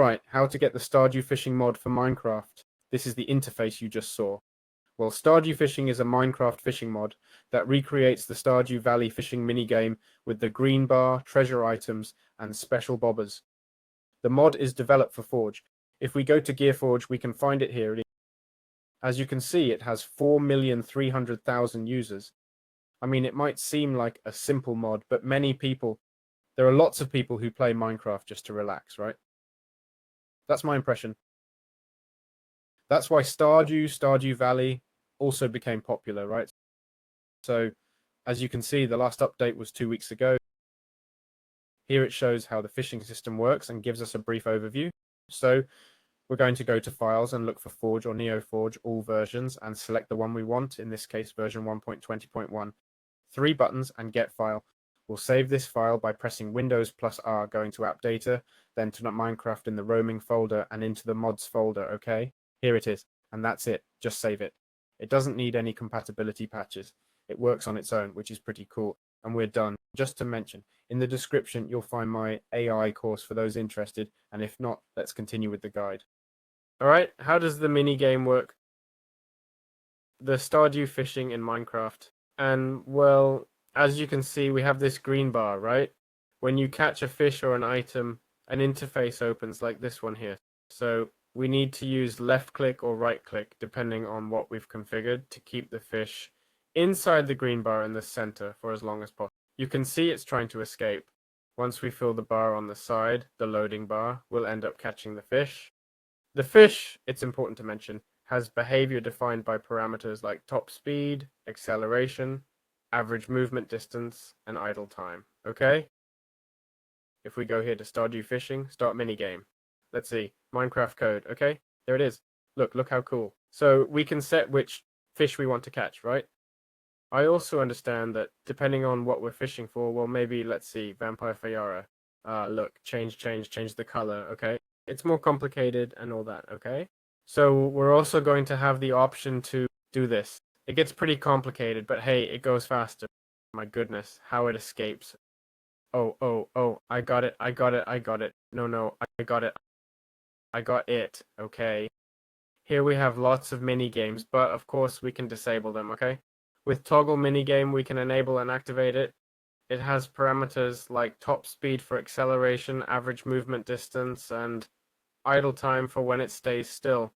Right, how to get the Stardew Fishing mod for Minecraft. This is the interface you just saw. Well, Stardew Fishing is a Minecraft fishing mod that recreates the Stardew Valley fishing minigame with the green bar, treasure items, and special bobbers. The mod is developed for Forge. If we go to GearForge, we can find it here. As you can see, it has 4,300,000 users. I mean, it might seem like a simple mod, but there are lots of people who play Minecraft just to relax, right? That's my impression. That's why Stardew Valley also became popular, right? So, as you can see, the last update was 2 weeks ago. Here it shows how the fishing system works and gives us a brief overview. So, we're going to go to Files and look for Forge or NeoForge, all versions, and select the one we want, in this case version 1.20.1. 3 buttons and Get File. We'll save this file by pressing Windows plus R, going to App Data, then to Minecraft in the roaming folder and into the mods folder, okay? Here it is, and that's it. Just save it. It doesn't need any compatibility patches. It works on its own, which is pretty cool. And we're done. Just to mention, in the description, you'll find my AI course for those interested, and if not, let's continue with the guide. Alright, how does the mini game work? The Stardew Fishing in Minecraft. And, well, as you can see, we have this green bar, right? When you catch a fish or an item, an interface opens like this one here. So we need to use left click or right click, depending on what we've configured, to keep the fish inside the green bar in the center for as long as possible. You can see it's trying to escape. Once we fill the bar on the side, the loading bar, we'll end up catching the fish. The fish, it's important to mention, has behavior defined by parameters like top speed, acceleration, average movement distance, and idle time. Okay? If we go here to Stardew Fishing, start minigame. Let's see, Minecraft code. Okay, there it is. Look how cool. So we can set which fish we want to catch, right? I also understand that depending on what we're fishing for, well, maybe, let's see, Vampire Fayara. Look, change the color, okay? It's more complicated and all that, okay? So we're also going to have the option to do this. It gets pretty complicated, but hey, it goes faster. My goodness, how it escapes. Oh, I got it. No, I got it. I got it, okay? Here we have lots of mini games, but of course we can disable them, okay? With toggle minigame, we can enable and activate it. It has parameters like top speed for acceleration, average movement distance, and idle time for when it stays still.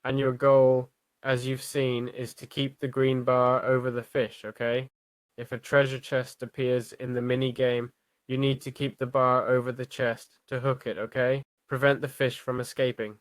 And your goal, as you've seen, is to keep the green bar over the fish, okay? If a treasure chest appears in the minigame, you need to keep the bar over the chest to hook it, okay? Prevent the fish from escaping.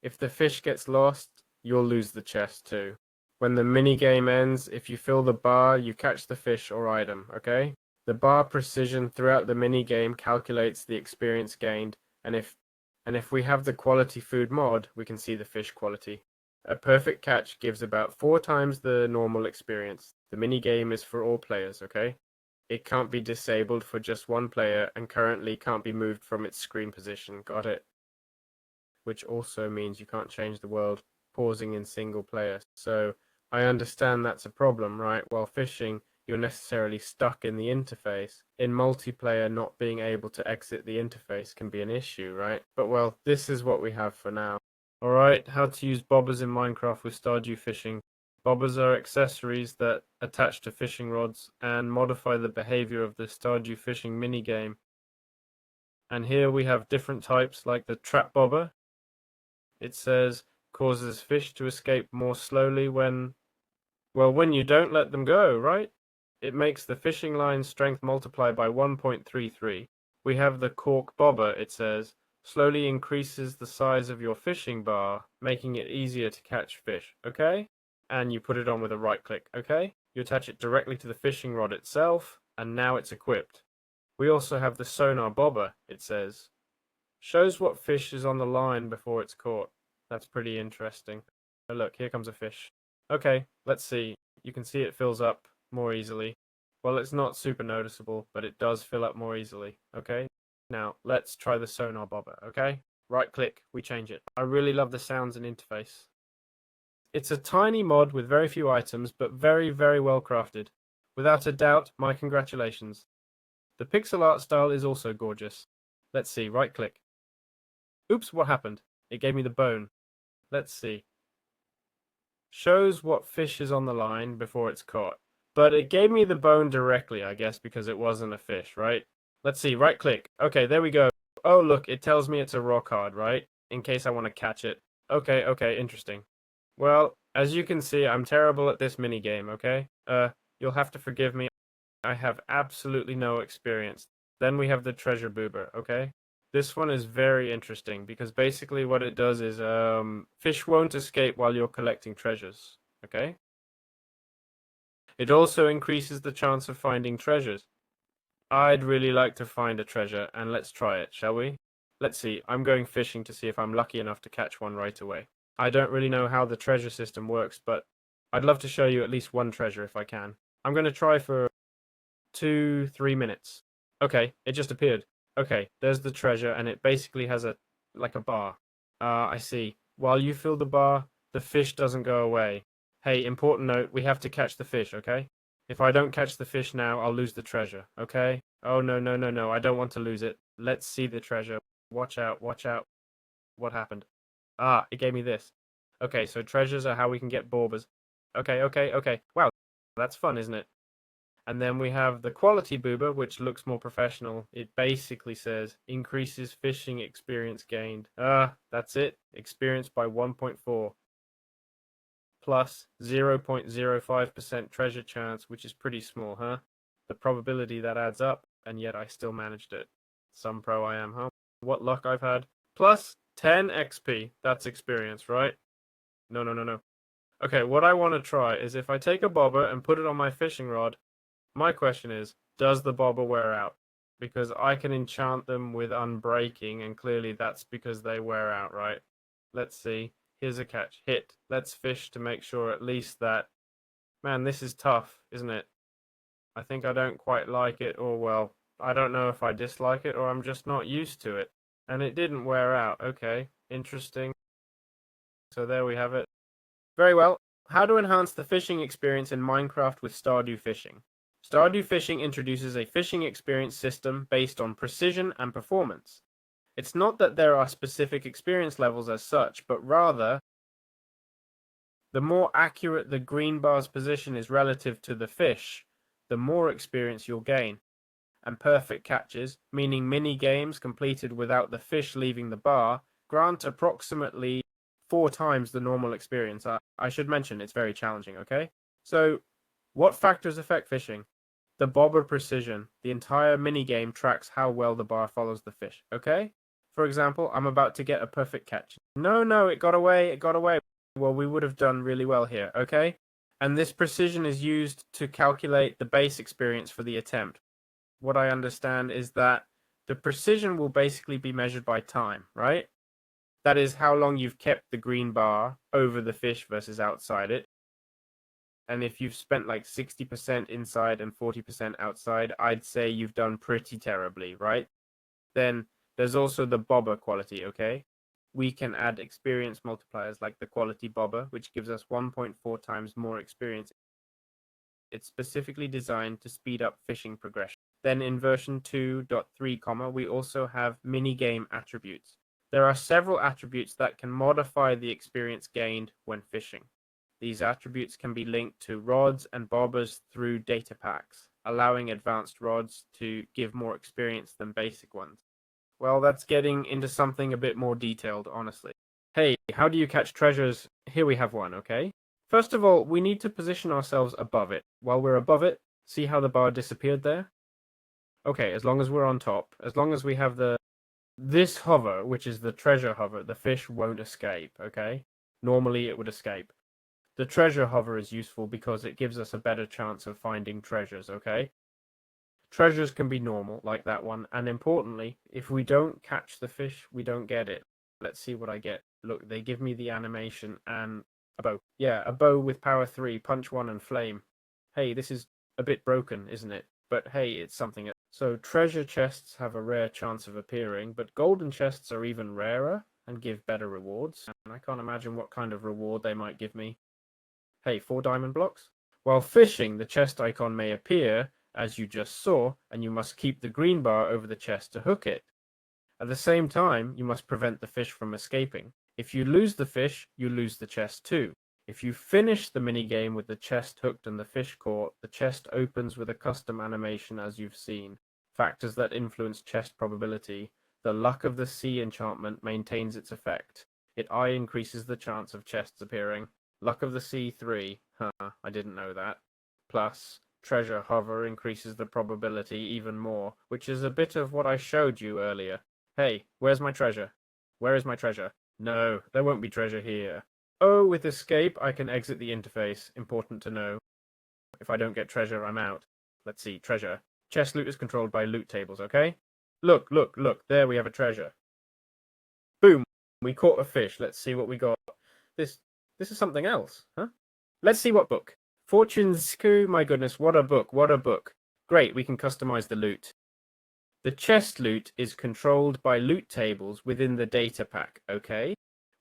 If the fish gets lost, you'll lose the chest too. When the minigame ends, if you fill the bar, you catch the fish or item, okay? The bar precision throughout the minigame calculates the experience gained, and if we have the quality food mod, we can see the fish quality. A perfect catch gives about 4 times the normal experience. The minigame is for all players, okay? It can't be disabled for just one player and currently can't be moved from its screen position, got it? Which also means you can't change the world pausing in single player. So I understand that's a problem, right? While fishing, you're necessarily stuck in the interface. In multiplayer, not being able to exit the interface can be an issue, right? But well, this is what we have for now. Alright, how to use bobbers in Minecraft with Stardew Fishing. Bobbers are accessories that attach to fishing rods and modify the behavior of the Stardew Fishing minigame. And here we have different types like the trap bobber. It says causes fish to escape more slowly when you don't let them go, right? It makes the fishing line strength multiply by 1.33. We have the cork bobber, it says, slowly increases the size of your fishing bar, making it easier to catch fish, okay? And you put it on with a right click, okay? You attach it directly to the fishing rod itself, and now it's equipped. We also have the sonar bobber, it says. Shows what fish is on the line before it's caught. That's pretty interesting. Oh look, here comes a fish. Okay, let's see. You can see it fills up more easily. Well, it's not super noticeable, but it does fill up more easily, okay? Now, let's try the sonar bobber, okay? Right click, we change it. I really love the sounds and interface. It's a tiny mod with very few items, but very, very well crafted. Without a doubt, my congratulations. The pixel art style is also gorgeous. Let's see, right click. Oops, what happened? It gave me the bone. Let's see. Shows what fish is on the line before it's caught. But it gave me the bone directly, I guess, because it wasn't a fish, right? Let's see, right click. Okay, there we go. Oh, look, it tells me it's a rock hard, right? In case I want to catch it. Okay, interesting. Well, as you can see, I'm terrible at this mini game, okay? You'll have to forgive me. I have absolutely no experience. Then we have the treasure boober, okay? This one is very interesting because basically what it does is fish won't escape while you're collecting treasures, okay? It also increases the chance of finding treasures. I'd really like to find a treasure, and let's try it, shall we? Let's see, I'm going fishing to see if I'm lucky enough to catch one right away. I don't really know how the treasure system works, but I'd love to show you at least one treasure if I can. I'm going to try for 2-3 minutes. Okay, it just appeared. Okay, there's the treasure, and it basically has like a bar. I see. While you fill the bar, the fish doesn't go away. Hey, important note, we have to catch the fish, okay? If I don't catch the fish now, I'll lose the treasure, okay? Oh, no, I don't want to lose it. Let's see the treasure. Watch out, watch out. What happened? Ah, it gave me this. Okay, so treasures are how we can get borbers. Okay. Wow, that's fun, isn't it? And then we have the quality boober, which looks more professional. It basically says increases fishing experience gained. That's it. Experience by 1.4 plus 0.05% treasure chance, which is pretty small, huh? The probability that adds up, and yet I still managed it. Some pro I am, huh? What luck I've had. Plus 10 XP. That's experience, right? No. Okay, what I want to try is if I take a bobber and put it on my fishing rod, my question is, does the bobber wear out? Because I can enchant them with unbreaking, and clearly that's because they wear out, right? Let's see. Here's a catch. Hit. Let's fish to make sure at least that... Man, this is tough, isn't it? I think I don't quite like it, or well, I don't know if I dislike it or I'm just not used to it. And it didn't wear out. Okay, interesting. So there we have it. Very well. How to enhance the fishing experience in Minecraft with Stardew Fishing. Stardew Fishing introduces a fishing experience system based on precision and performance. It's not that there are specific experience levels as such, but rather, the more accurate the green bar's position is relative to the fish, the more experience you'll gain. And perfect catches, meaning mini games completed without the fish leaving the bar, grant approximately 4 times the normal experience. I should mention it's very challenging, okay? So, what factors affect fishing? The bobber precision. The entire minigame tracks how well the bar follows the fish, okay? For example, I'm about to get a perfect catch. No, it got away. Well, we would have done really well here, okay? And this precision is used to calculate the base experience for the attempt. What I understand is that the precision will basically be measured by time, right? That is how long you've kept the green bar over the fish versus outside it. And if you've spent like 60% inside and 40% outside, I'd say you've done pretty terribly, right? Then there's also the bobber quality, okay? We can add experience multipliers like the quality bobber, which gives us 1.4 times more experience. It's specifically designed to speed up fishing progression. Then in version 2.3, we also have minigame attributes. There are several attributes that can modify the experience gained when fishing. These attributes can be linked to rods and bobbers through data packs, allowing advanced rods to give more experience than basic ones. Well, that's getting into something a bit more detailed, honestly. Hey, how do you catch treasures? Here we have one, okay? First of all, we need to position ourselves above it. While we're above it, see how the bar disappeared there? Okay, as long as we're on top, as long as we have this hover, which is the treasure hover, the fish won't escape, okay? Normally it would escape. The treasure hover is useful because it gives us a better chance of finding treasures, okay? Treasures can be normal, like that one, and importantly, if we don't catch the fish, we don't get it. Let's see what I get. Look, they give me the animation and a bow. Yeah, a bow with power 3, punch 1 and flame. Hey, this is a bit broken, isn't it? But hey, it's something. So treasure chests have a rare chance of appearing, but golden chests are even rarer and give better rewards. And I can't imagine what kind of reward they might give me. Hey, 4 diamond blocks? While fishing, the chest icon may appear, as you just saw, and you must keep the green bar over the chest to hook it. At the same time, you must prevent the fish from escaping. If you lose the fish, you lose the chest too. If you finish the minigame with the chest hooked and the fish caught, the chest opens with a custom animation as you've seen. Factors that influence chest probability. The Luck of the Sea enchantment maintains its effect. It increases the chance of chests appearing. Luck of the Sea 3. I didn't know that. Plus, Treasure Hover increases the probability even more, which is a bit of what I showed you earlier. Hey, where's my treasure? Where is my treasure? No, there won't be treasure here. Oh, with Escape, I can exit the interface. Important to know. If I don't get treasure, I'm out. Let's see, treasure. Chest loot is controlled by loot tables, okay? Look, look, look, there we have a treasure. Boom, we caught a fish. Let's see what we got. This is something else, huh? Let's see what book. Fortune's Coup, my goodness, what a book, what a book. Great, we can customize the loot. The chest loot is controlled by loot tables within the data pack, okay?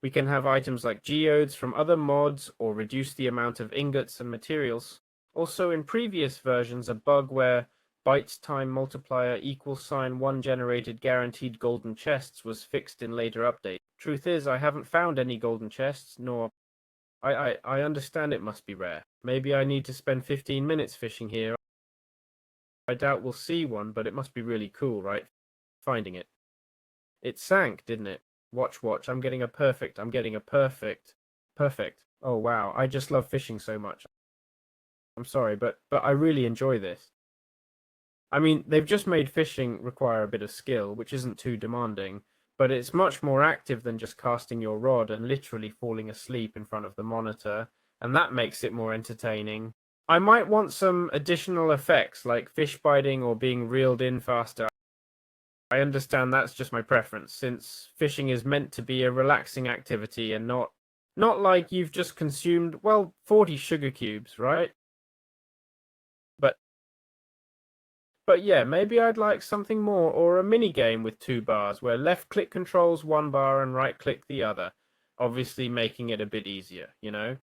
We can have items like geodes from other mods or reduce the amount of ingots and materials. Also, in previous versions, a bug where bytes time multiplier equals sign 1 generated guaranteed golden chests was fixed in later updates. Truth is, I haven't found any golden chests, nor... I understand it must be rare. Maybe I need to spend 15 minutes fishing here. I doubt we'll see one, but it must be really cool, right? Finding it. It sank, didn't it? Watch, watch. I'm getting a perfect. I'm getting a perfect. Perfect. Oh, wow. I just love fishing so much. I'm sorry, but I really enjoy this. I mean, they've just made fishing require a bit of skill, which isn't too demanding, but it's much more active than just casting your rod and literally falling asleep in front of the monitor, and that makes it more entertaining. I might want some additional effects like fish biting or being reeled in faster. I understand that's just my preference, since fishing is meant to be a relaxing activity and not like you've just consumed, well, 40 sugar cubes, right? But yeah, maybe I'd like something more, or a mini game with 2 bars where left click controls one bar and right click the other, obviously making it a bit easier, you know?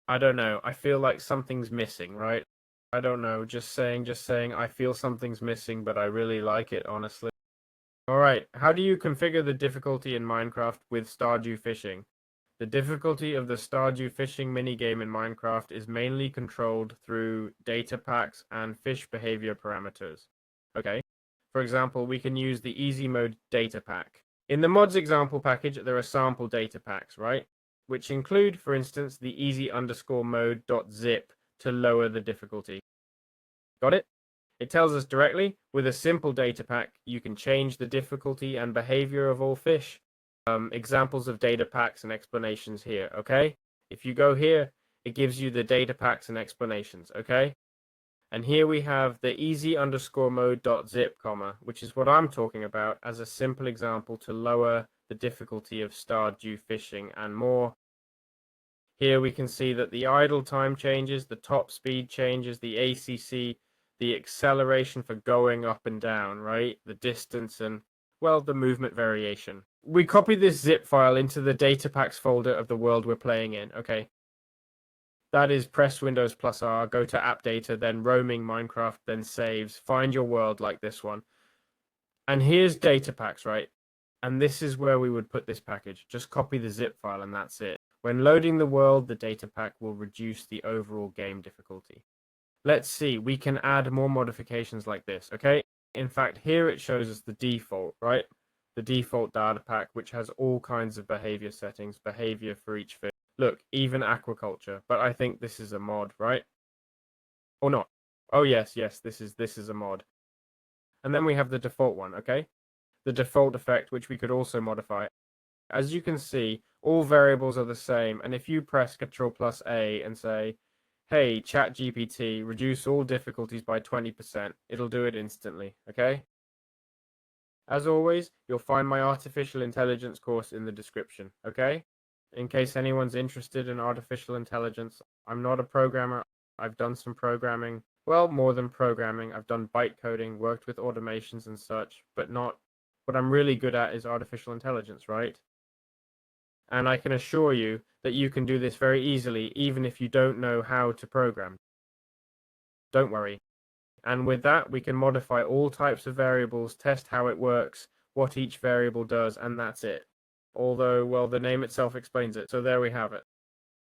I don't know, I feel like something's missing, right? I don't know, just saying, I feel something's missing, but I really like it, honestly. Alright, how do you configure the difficulty in Minecraft with Stardew Fishing? The difficulty of the Stardew Fishing minigame in Minecraft is mainly controlled through data packs and fish behavior parameters. Okay, for example, we can use the easy mode data pack. In the mods example package, there are sample data packs, right? Which include, for instance, the easy_mode.zip to lower the difficulty. Got it? It tells us directly, with a simple data pack, you can change the difficulty and behavior of all fish. Examples of data packs and explanations here, okay? If you go here, it gives you the data packs and explanations, okay? And here we have the easy_mode.zip, which is what I'm talking about as a simple example to lower the difficulty of Stardew Fishing and more. Here we can see that the idle time changes, the top speed changes, the ACC, the acceleration for going up and down, right? The distance and, well, the movement variation. We copy this zip file into the data packs folder of the world we're playing in, okay? That is press Windows plus R, go to app data, then roaming Minecraft, then saves, find your world like this one. And here's data packs, right? And this is where we would put this package. Just copy the zip file and that's it. When loading the world, the data pack will reduce the overall game difficulty. Let's see, we can add more modifications like this, okay? In fact, here it shows us the default, right? The default data pack, which has all kinds of behavior settings, behavior for each fish. Look, even aquaculture, but I think this is a mod, right? Or not? Oh yes, this is a mod. And then we have the default one, okay? The default effect, which we could also modify. As you can see, all variables are the same, and if you press Ctrl+A and say, hey, ChatGPT, reduce all difficulties by 20%, it'll do it instantly, okay? As always, you'll find my artificial intelligence course in the description, okay? In case anyone's interested in artificial intelligence, I'm not a programmer. I've done some programming. Well, more than programming. I've done bytecoding, worked with automations and such, but not... What I'm really good at is artificial intelligence, right? And I can assure you that you can do this very easily, even if you don't know how to program. Don't worry. And with that, we can modify all types of variables, test how it works. what each variable does, and that's it. Although, well, the name itself explains it, so there we have it.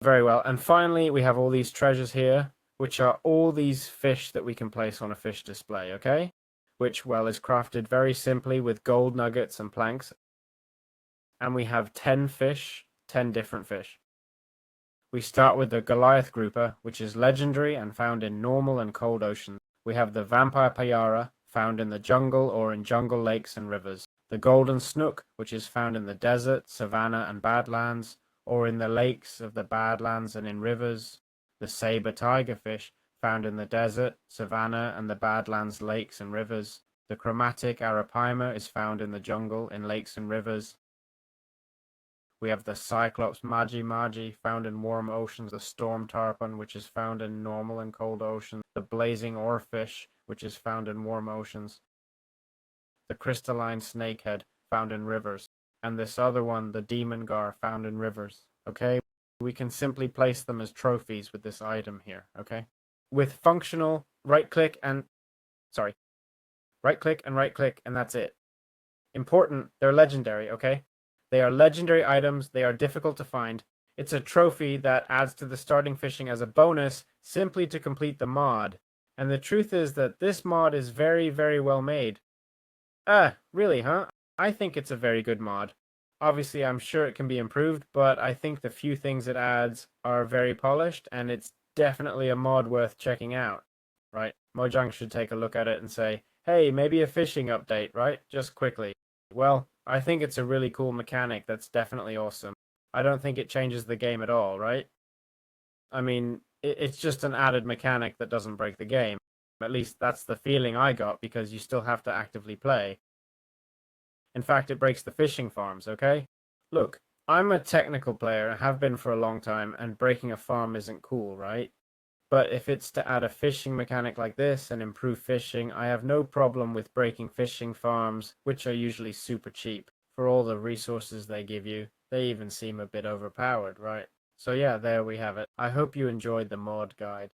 Very well. And finally, we have all these treasures here, which are all these fish that we can place on a fish display, okay? Which, well, is crafted very simply with gold nuggets and planks. And we have 10 fish, 10 different fish. We start with the Goliath grouper, which is legendary and found in normal and cold oceans. We have the Vampire Payara, found in the jungle or in jungle lakes and rivers. The Golden Snook, which is found in the desert, savanna, and badlands, or in the lakes of the badlands and in rivers. The Saber Tigerfish, found in the desert, savanna, and the badlands, lakes, and rivers. The Chromatic Arapaima is found in the jungle, in lakes and rivers. We have the Cyclops Magi, found in warm oceans. The Storm Tarpon, which is found in normal and cold oceans. The Blazing Oarfish, which is found in warm oceans. The Crystalline Snakehead, found in rivers. And this other one, the Demon Gar, found in rivers. Okay? We can simply place them as trophies with this item here. Okay? With functional, right-click, and that's it. Important, they're legendary, okay? They are legendary items, they are difficult to find. It's a trophy that adds to the starting fishing as a bonus simply to complete the mod. And the truth is that this mod is very, very well made. Really, huh? I think it's a very good mod. Obviously, I'm sure it can be improved, but I think the few things it adds are very polished, and it's definitely a mod worth checking out, right? Mojang should take a look at it and say, hey, maybe a fishing update, right? Just quickly. Well, I think it's a really cool mechanic that's definitely awesome. I don't think it changes the game at all, right? I mean, it's just an added mechanic that doesn't break the game. At least that's the feeling I got, because you still have to actively play. In fact, it breaks the fishing farms, okay? Look, I'm a technical player and have been for a long time, and breaking a farm isn't cool, right? But if it's to add a fishing mechanic like this and improve fishing, I have no problem with breaking fishing farms, which are usually super cheap. For all the resources they give you, they even seem a bit overpowered, right? So yeah, there we have it. I hope you enjoyed the mod guide.